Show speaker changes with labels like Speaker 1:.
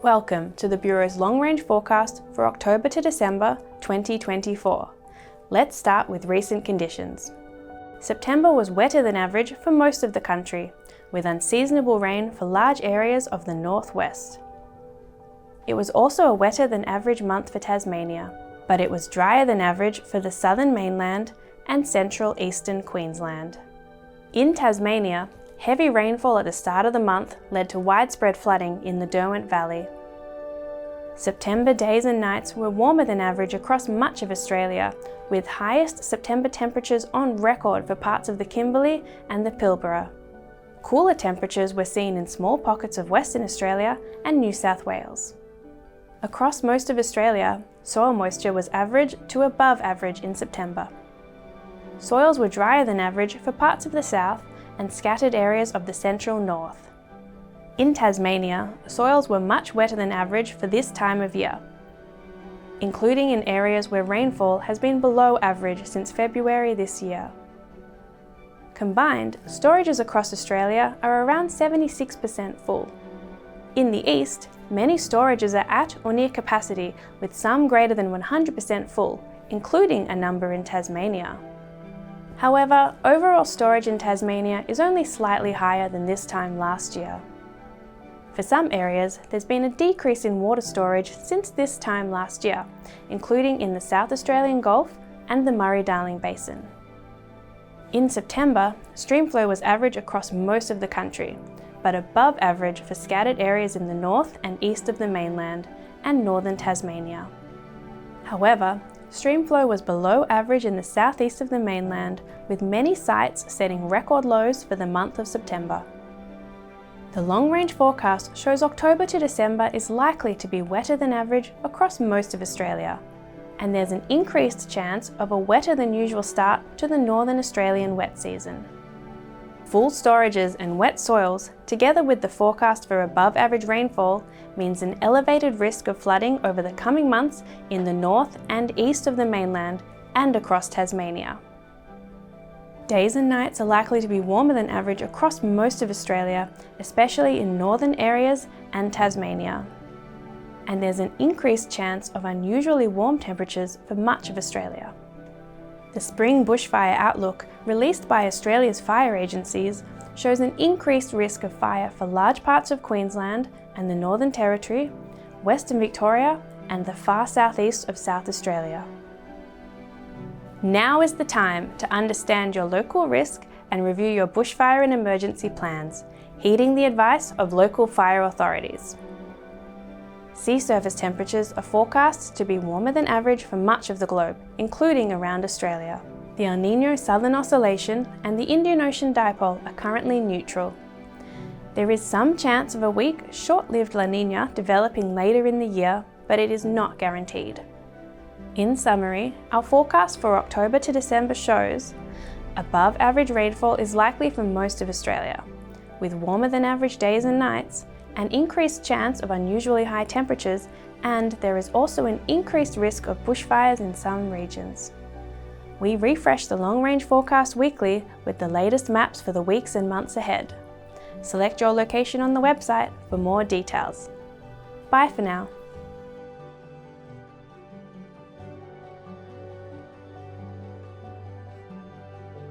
Speaker 1: Welcome to the Bureau's long-range forecast for October to December 2024. Let's start with recent conditions. September was wetter than average for most of the country, with unseasonable rain for large areas of the northwest. It was also a wetter than average month for Tasmania, but it was drier than average for the southern mainland and central eastern Queensland. In Tasmania, heavy rainfall at the start of the month led to widespread flooding in the Derwent Valley. September days and nights were warmer than average across much of Australia, with highest September temperatures on record for parts of the Kimberley and the Pilbara. Cooler temperatures were seen in small pockets of Western Australia and New South Wales. Across most of Australia, soil moisture was average to above average in September. Soils were drier than average for parts of the south and scattered areas of the central north. In Tasmania, soils were much wetter than average for this time of year, including in areas where rainfall has been below average since February this year. Combined, storages across Australia are around 76% full. In the east, many storages are at or near capacity, with some greater than 100% full, including a number in Tasmania. However, overall storage in Tasmania is only slightly higher than this time last year. For some areas, there's been a decrease in water storage since this time last year, including in the South Australian Gulf and the Murray-Darling Basin. In September, streamflow was average across most of the country, but above average for scattered areas in the north and east of the mainland and northern Tasmania. However, streamflow was below average in the southeast of the mainland, with many sites setting record lows for the month of September. The long-range forecast shows October to December is likely to be wetter than average across most of Australia, and there's an increased chance of a wetter than usual start to the northern Australian wet season. Full storages and wet soils, together with the forecast for above average rainfall, means an elevated risk of flooding over the coming months in the north and east of the mainland and across Tasmania. Days and nights are likely to be warmer than average across most of Australia, especially in northern areas and Tasmania. And there's an increased chance of unusually warm temperatures for much of Australia. The Spring Bushfire Outlook, released by Australia's fire agencies, shows an increased risk of fire for large parts of Queensland and the Northern Territory, Western Victoria, and the far southeast of South Australia. Now is the time to understand your local risk and review your bushfire and emergency plans, heeding the advice of local fire authorities. Sea surface temperatures are forecast to be warmer than average for much of the globe, including around Australia. The El Niño Southern Oscillation and the Indian Ocean Dipole are currently neutral. There is some chance of a weak, short-lived La Niña developing later in the year, but it is not guaranteed. In summary, our forecast for October to December shows above average rainfall is likely for most of Australia, with warmer than average days and nights, an increased chance of unusually high temperatures, and there is also an increased risk of bushfires in some regions. We refresh the long-range forecast weekly with the latest maps for the weeks and months ahead. Select your location on the website for more details. Bye for now.